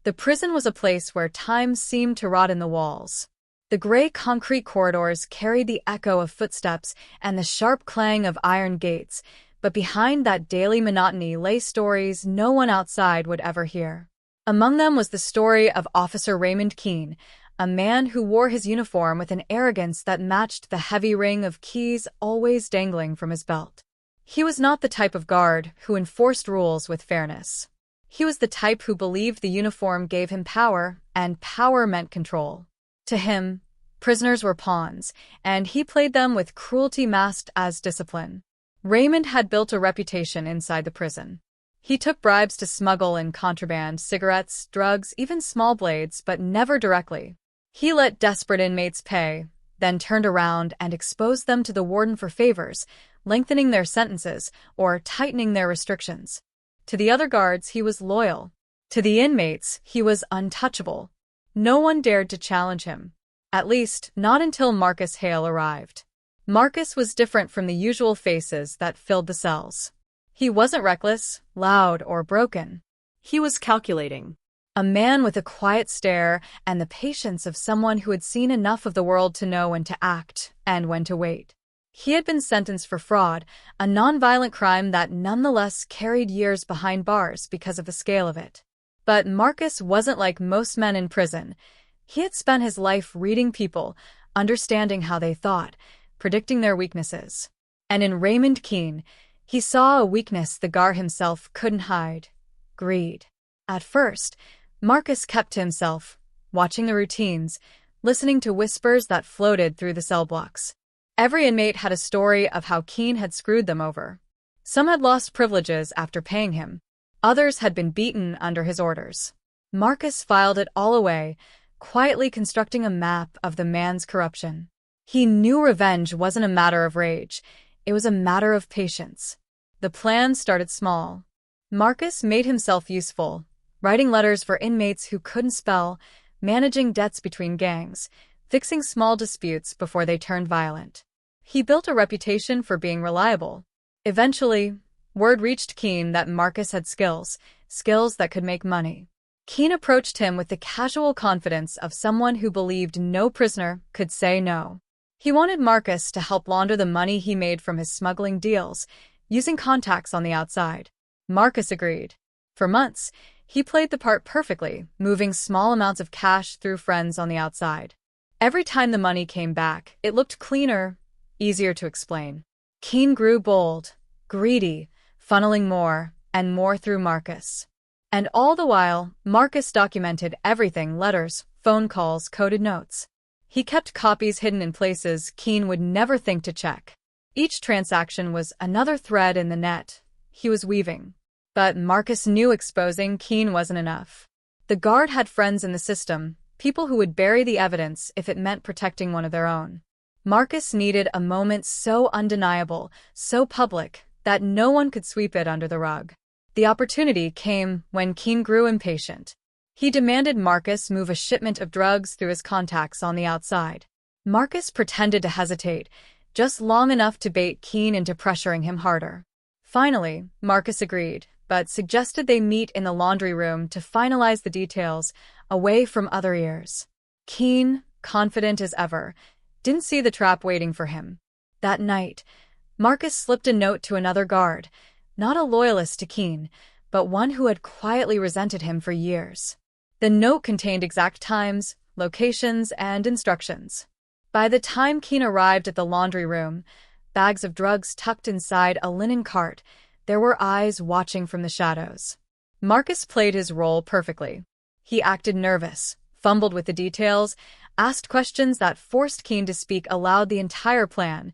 The prison was a place where time seemed to rot in the walls. The gray concrete corridors carried the echo of footsteps and the sharp clang of iron gates, but behind that daily monotony lay stories no one outside would ever hear. Among them was the story of Officer Raymond Keane, a man who wore his uniform with an arrogance that matched the heavy ring of keys always dangling from his belt. He was not the type of guard who enforced rules with fairness. He was the type who believed the uniform gave him power, and power meant control. To him, prisoners were pawns, and he played them with cruelty masked as discipline. Raymond had built a reputation inside the prison. He took bribes to smuggle in contraband, cigarettes, drugs, even small blades, but never directly. He let desperate inmates pay, then turned around and exposed them to the warden for favors, lengthening their sentences or tightening their restrictions. To the other guards, he was loyal. To the inmates, he was untouchable. No one dared to challenge him. At least, not until Marcus Hale arrived. Marcus was different from the usual faces that filled the cells. He wasn't reckless, loud, or broken. He was calculating. A man with a quiet stare and the patience of someone who had seen enough of the world to know when to act and when to wait. He had been sentenced for fraud, a nonviolent crime that nonetheless carried years behind bars because of the scale of it. But Marcus wasn't like most men in prison. He had spent his life reading people, understanding how they thought, predicting their weaknesses. And in Raymond Keane, he saw a weakness the guard himself couldn't hide: greed. At first, Marcus kept to himself, watching the routines, listening to whispers that floated through the cell blocks. Every inmate had a story of how Keane had screwed them over. Some had lost privileges after paying him. Others had been beaten under his orders. Marcus filed it all away, quietly constructing a map of the man's corruption. He knew revenge wasn't a matter of rage. It was a matter of patience. The plan started small. Marcus made himself useful, writing letters for inmates who couldn't spell, managing debts between gangs, fixing small disputes before they turned violent. He built a reputation for being reliable. Eventually, word reached Keane that Marcus had skills that could make money. Keane approached him with the casual confidence of someone who believed no prisoner could say no. He wanted Marcus to help launder the money he made from his smuggling deals, using contacts on the outside. Marcus agreed. For months, he played the part perfectly, moving small amounts of cash through friends on the outside. Every time the money came back, it looked cleaner, easier to explain. Keane grew bold, greedy, funneling more and more through Marcus. And all the while, Marcus documented everything: letters, phone calls, coded notes. He kept copies hidden in places Keane would never think to check. Each transaction was another thread in the net he was weaving. But Marcus knew exposing Keane wasn't enough. The guard had friends in the system, people who would bury the evidence if it meant protecting one of their own. Marcus needed a moment so undeniable, so public, that no one could sweep it under the rug. The opportunity came when Keane grew impatient. He demanded Marcus move a shipment of drugs through his contacts on the outside. Marcus pretended to hesitate, just long enough to bait Keane into pressuring him harder. Finally, Marcus agreed, but suggested they meet in the laundry room to finalize the details, away from other ears. Keane, confident as ever, didn't see the trap waiting for him. That night, Marcus slipped a note to another guard, not a loyalist to Keane, but one who had quietly resented him for years. The note contained exact times, locations, and instructions. By the time Keane arrived at the laundry room, bags of drugs tucked inside a linen cart, there were eyes watching from the shadows. Marcus played his role perfectly. He acted nervous, fumbled with the details, asked questions that forced Keane to speak aloud the entire plan: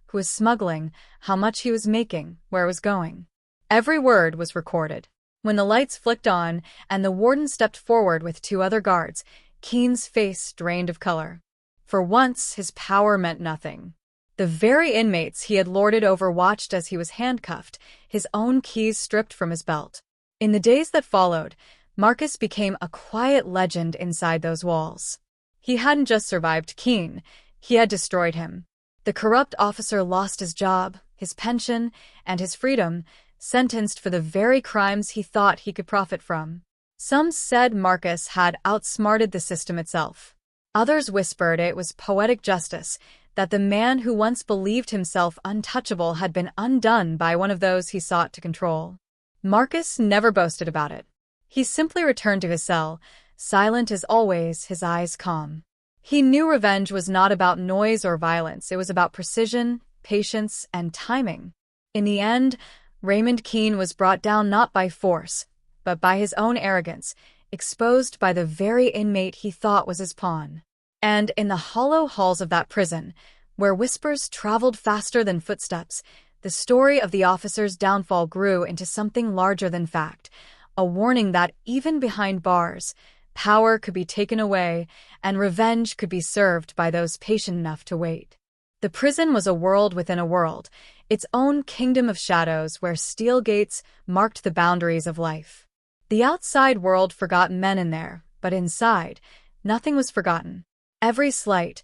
who was smuggling, how much he was making, where it was going. Every word was recorded. When the lights flicked on and the warden stepped forward with two other guards, Keane's face drained of color. For once, his power meant nothing. The very inmates he had lorded over watched as he was handcuffed, his own keys stripped from his belt. In the days that followed, Marcus became a quiet legend inside those walls. He hadn't just survived Keane, he had destroyed him. The corrupt officer lost his job, his pension, and his freedom, sentenced for the very crimes he thought he could profit from. Some said Marcus had outsmarted the system itself. Others whispered it was poetic justice, that the man who once believed himself untouchable had been undone by one of those he sought to control. Marcus never boasted about it. He simply returned to his cell, silent as always, his eyes calm. He knew revenge was not about noise or violence, it was about precision, patience, and timing. In the end, Raymond Keane was brought down not by force, but by his own arrogance, exposed by the very inmate he thought was his pawn. And in the hollow halls of that prison, where whispers traveled faster than footsteps, the story of the officer's downfall grew into something larger than fact, a warning that even behind bars, power could be taken away and revenge could be served by those patient enough to wait. The prison was a world within a world, its own kingdom of shadows where steel gates marked the boundaries of life. The outside world forgot men in there, but inside, nothing was forgotten. Every slight,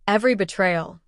every betrayal,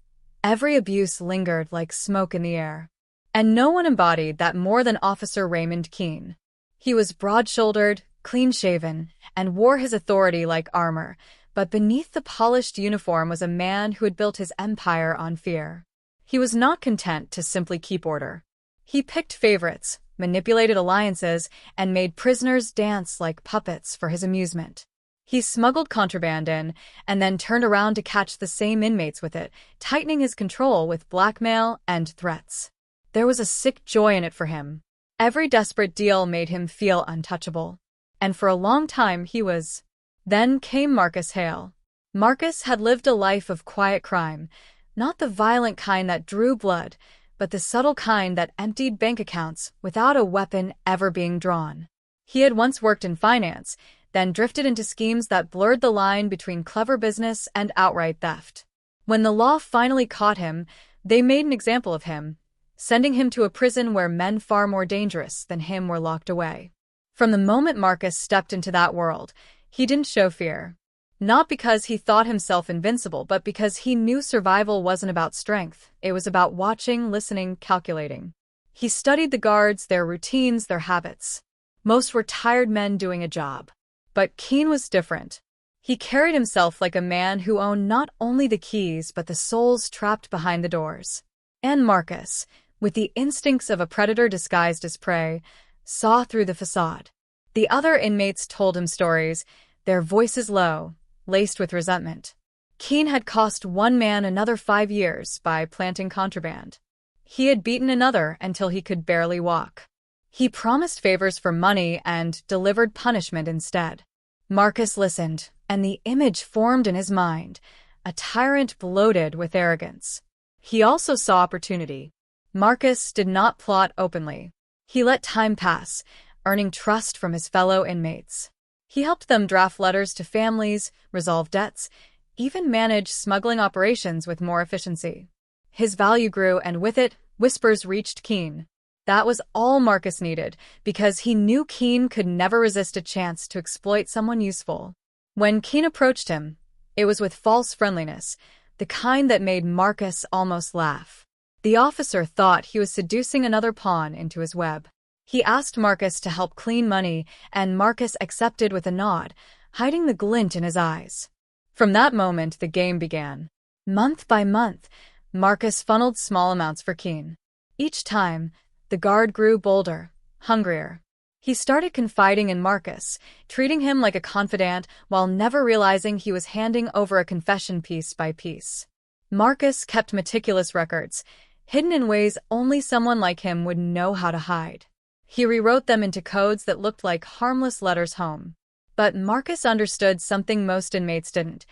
every abuse lingered like smoke in the air. And no one embodied that more than Officer Raymond Keane. He was broad-shouldered, clean-shaven, and wore his authority like armor, but beneath the polished uniform was a man who had built his empire on fear. He was not content to simply keep order. He picked favorites, manipulated alliances, and made prisoners dance like puppets for his amusement. He smuggled contraband in, and then turned around to catch the same inmates with it, tightening his control with blackmail and threats. There was a sick joy in it for him. Every desperate deal made him feel untouchable. And for a long time he was. Then came Marcus Hale. Marcus had lived a life of quiet crime, not the violent kind that drew blood, but the subtle kind that emptied bank accounts without a weapon ever being drawn. He had once worked in finance, then drifted into schemes that blurred the line between clever business and outright theft. When the law finally caught him, they made an example of him, sending him to a prison where men far more dangerous than him were locked away. From the moment Marcus stepped into that world, he didn't show fear. Not because he thought himself invincible, but because he knew survival wasn't about strength. It was about watching, listening, calculating. He studied the guards, their routines, their habits. Most were tired men doing a job. But Keane was different. He carried himself like a man who owned not only the keys but the souls trapped behind the doors. And Marcus, with the instincts of a predator disguised as prey, saw through the facade. The other inmates told him stories, their voices low, laced with resentment. Keane had cost one man another 5 years by planting contraband. He had beaten another until he could barely walk. He promised favors for money and delivered punishment instead. Marcus listened, and the image formed in his mind, a tyrant bloated with arrogance. He also saw opportunity. Marcus did not plot openly. He let time pass, earning trust from his fellow inmates. He helped them draft letters to families, resolve debts, even manage smuggling operations with more efficiency. His value grew, and with it, whispers reached Keane. That was all Marcus needed, because he knew Keane could never resist a chance to exploit someone useful. When Keane approached him, it was with false friendliness, the kind that made Marcus almost laugh. The officer thought he was seducing another pawn into his web. He asked Marcus to help clean money, and Marcus accepted with a nod, hiding the glint in his eyes. From that moment, the game began. Month by month, Marcus funneled small amounts for Keane. Each time, the guard grew bolder, hungrier. He started confiding in Marcus, treating him like a confidant while never realizing he was handing over a confession piece by piece. Marcus kept meticulous records, hidden in ways only someone like him would know how to hide. He rewrote them into codes that looked like harmless letters home. But Marcus understood something most inmates didn't.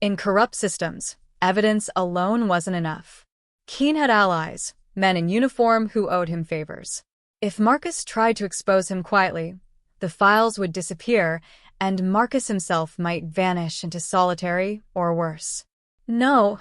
In corrupt systems, evidence alone wasn't enough. Keane had allies, men in uniform who owed him favors. If Marcus tried to expose him quietly, the files would disappear, and Marcus himself might vanish into solitary or worse. No,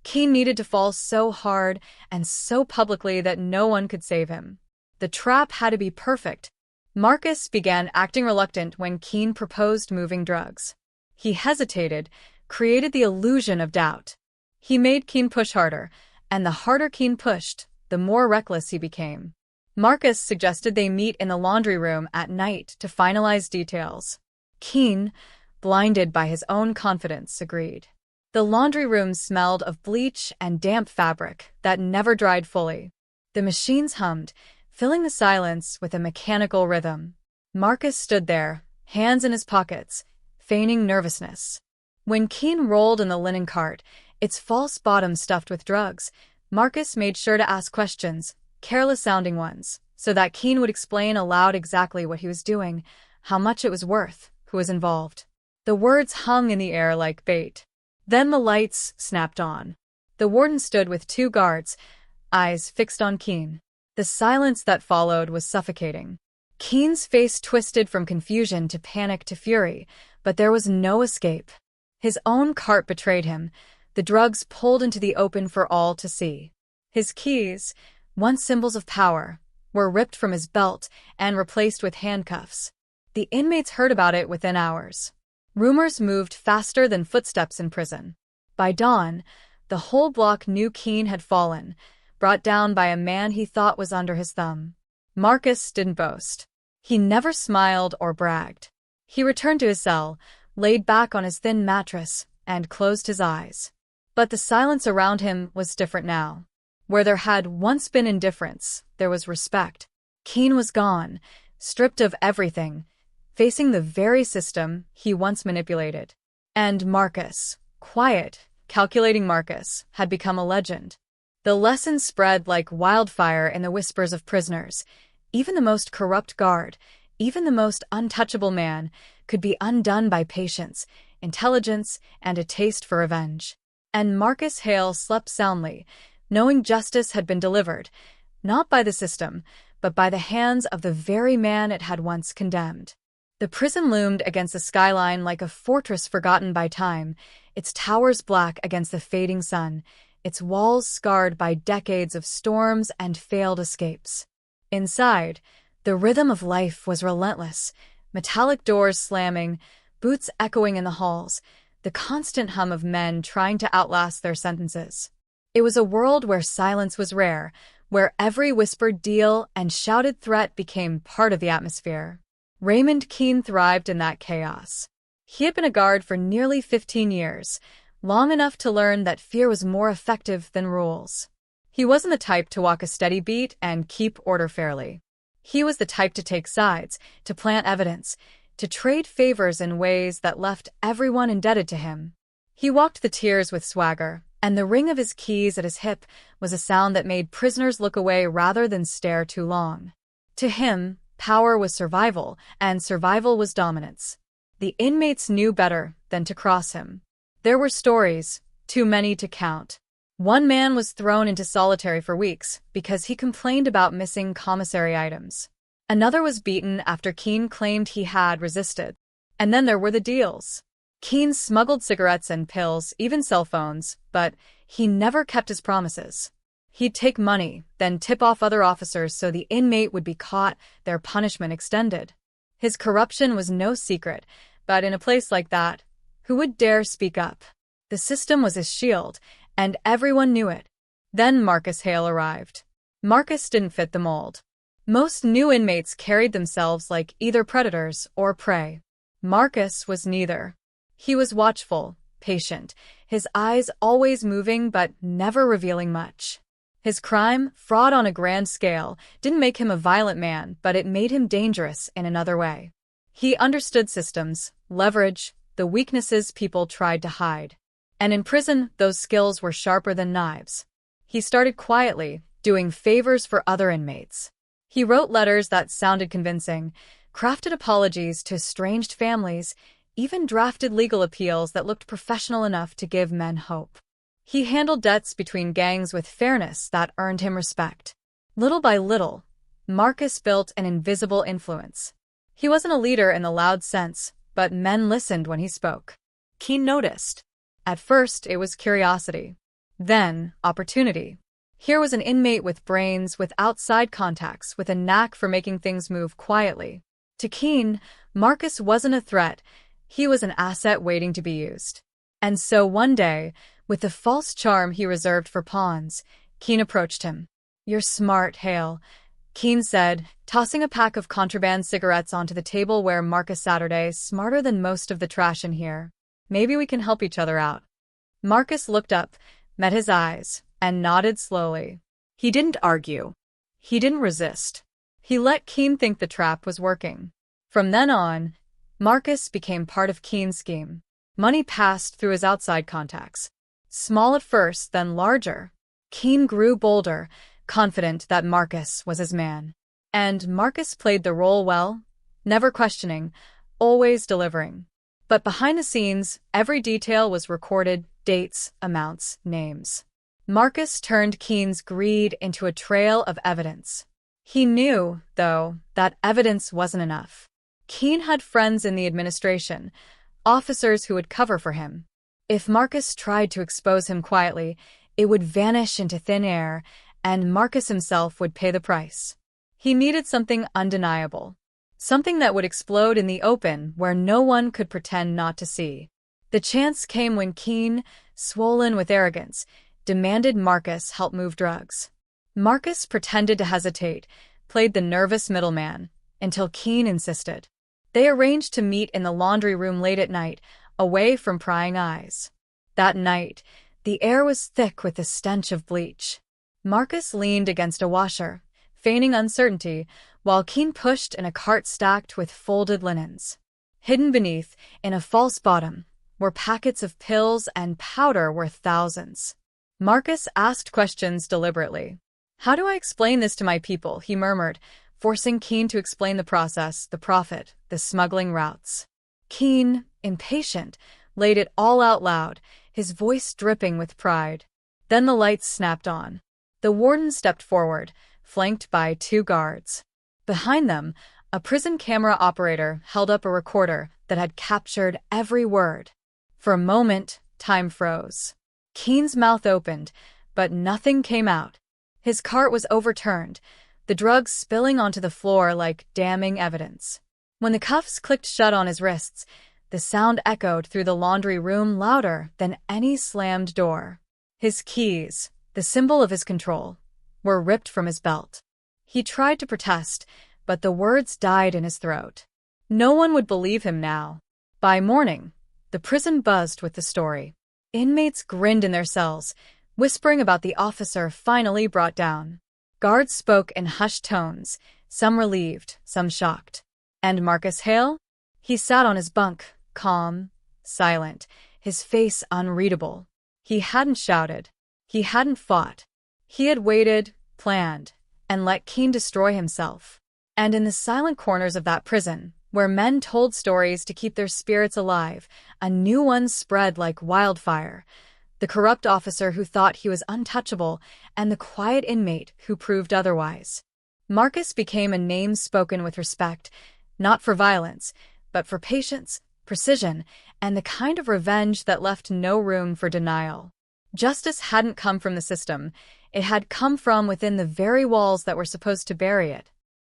Keane needed to fall so hard and so publicly that no one could save him. The trap had to be perfect. Marcus began acting reluctant when Keane proposed moving drugs. He hesitated, created the illusion of doubt. He made Keane push harder, and the harder Keane pushed, the more reckless he became. Marcus suggested they meet in the laundry room at night to finalize details. Keane, blinded by his own confidence, agreed. The laundry room smelled of bleach and damp fabric that never dried fully. The machines hummed, filling the silence with a mechanical rhythm. Marcus stood there, hands in his pockets, feigning nervousness. When Keane rolled in the linen cart, its false bottom stuffed with drugs, Marcus made sure to ask questions, careless-sounding ones, so that Keane would explain aloud exactly what he was doing, how much it was worth, who was involved. The words hung in the air like bait. Then the lights snapped on. The warden stood with 2 guards, eyes fixed on Keane. The silence that followed was suffocating. Keane's face twisted from confusion to panic to fury, but there was no escape. His own cart betrayed him, the drugs pulled into the open for all to see. His keys, once symbols of power, were ripped from his belt and replaced with handcuffs. The inmates heard about it within hours. Rumors moved faster than footsteps in prison. By dawn, the whole block knew Keane had fallen, brought down by a man he thought was under his thumb. Marcus didn't boast. He never smiled or bragged. He returned to his cell, laid back on his thin mattress, and closed his eyes. But the silence around him was different now. Where there had once been indifference, there was respect. Keane was gone, stripped of everything, facing the very system he once manipulated. And Marcus, quiet, calculating Marcus, had become a legend. The lesson spread like wildfire in the whispers of prisoners. Even the most corrupt guard, even the most untouchable man, could be undone by patience, intelligence, and a taste for revenge. And Marcus Hale slept soundly, knowing justice had been delivered, not by the system, but by the hands of the very man it had once condemned. The prison loomed against the skyline like a fortress forgotten by time, its towers black against the fading sun, its walls scarred by decades of storms and failed escapes. Inside, the rhythm of life was relentless, metallic doors slamming, boots echoing in the halls, the constant hum of men trying to outlast their sentences. It was a world where silence was rare, where every whispered deal and shouted threat became part of the atmosphere. Raymond Keane thrived in that chaos. He had been a guard for nearly 15 years, long enough to learn that fear was more effective than rules. He wasn't the type to walk a steady beat and keep order fairly. He was the type to take sides, to plant evidence, to trade favors in ways that left everyone indebted to him. He walked the tiers with swagger, and the ring of his keys at his hip was a sound that made prisoners look away rather than stare too long. To him, power was survival, and survival was dominance. The inmates knew better than to cross him. There were stories, too many to count. One man was thrown into solitary for weeks because he complained about missing commissary items. Another was beaten after Keane claimed he had resisted. And then there were the deals. Keane smuggled cigarettes and pills, even cell phones, but he never kept his promises. He'd take money, then tip off other officers so the inmate would be caught, their punishment extended. His corruption was no secret, but in a place like that, who would dare speak up? The system was his shield, and everyone knew it. Then Marcus Hale arrived. Marcus didn't fit the mold. Most new inmates carried themselves like either predators or prey. Marcus was neither. He was watchful, patient, his eyes always moving but never revealing much. His crime, fraud on a grand scale, didn't make him a violent man, but it made him dangerous in another way. He understood systems, leverage, the weaknesses people tried to hide. And in prison, those skills were sharper than knives. He started quietly, doing favors for other inmates. He wrote letters that sounded convincing, crafted apologies to estranged families, even drafted legal appeals that looked professional enough to give men hope. He handled debts between gangs with fairness that earned him respect. Little by little, Marcus built an invisible influence. He wasn't a leader in the loud sense, but men listened when he spoke. Keane noticed. At first, it was curiosity. Then, opportunity. Here was an inmate with brains, with outside contacts, with a knack for making things move quietly. To Keane, Marcus wasn't a threat. He was an asset waiting to be used. And so one day, with the false charm he reserved for pawns, Keane approached him. "You're smart, Hale. Keane said, tossing a pack of contraband cigarettes onto the table where Marcus Saturday, smarter than most of the trash in here. Maybe we can help each other out. Marcus looked up, met his eyes, and nodded slowly. He didn't argue. He didn't resist. He let Keane think the trap was working. From then on, Marcus became part of Keane's scheme. Money passed through his outside contacts. Small at first, then larger. Keane grew bolder, confident that Marcus was his man. And Marcus played the role well, never questioning, always delivering. But behind the scenes, every detail was recorded, dates, amounts, names. Marcus turned Keane's greed into a trail of evidence. He knew, though, that evidence wasn't enough. Keane had friends in the administration, officers who would cover for him. If Marcus tried to expose him quietly, it would vanish into thin air, and Marcus himself would pay the price. He needed something undeniable. Something that would explode in the open where no one could pretend not to see. The chance came when Keane, swollen with arrogance, demanded Marcus help move drugs. Marcus pretended to hesitate, played the nervous middleman, until Keane insisted. They arranged to meet in the laundry room late at night, away from prying eyes. That night, the air was thick with the stench of bleach. Marcus leaned against a washer, feigning uncertainty, while Keane pushed in a cart stacked with folded linens. Hidden beneath, in a false bottom, were packets of pills and powder worth thousands. Marcus asked questions deliberately. "How do I explain this to my people?" he murmured, forcing Keane to explain the process, the profit, the smuggling routes. Keane, impatient, laid it all out loud, his voice dripping with pride. Then the lights snapped on. The warden stepped forward, flanked by 2 guards. Behind them, a prison camera operator held up a recorder that had captured every word. For a moment, time froze. Keane's mouth opened, but nothing came out. His cart was overturned, the drugs spilling onto the floor like damning evidence. When the cuffs clicked shut on his wrists, the sound echoed through the laundry room louder than any slammed door. His keys, the symbol of his control, were ripped from his belt. He tried to protest, but the words died in his throat. No one would believe him now. By morning, the prison buzzed with the story. Inmates grinned in their cells, whispering about the officer finally brought down. Guards spoke in hushed tones, some relieved, some shocked. And Marcus Hale? He sat on his bunk, calm, silent, his face unreadable. He hadn't shouted. He hadn't fought. He had waited, planned, and let Keane destroy himself. And in the silent corners of that prison, where men told stories to keep their spirits alive, a new one spread like wildfire. The corrupt officer who thought he was untouchable, and the quiet inmate who proved otherwise. Marcus became a name spoken with respect, not for violence, but for patience, precision, and the kind of revenge that left no room for denial. Justice hadn't come from the system. It had come from within the very walls that were supposed to bury it.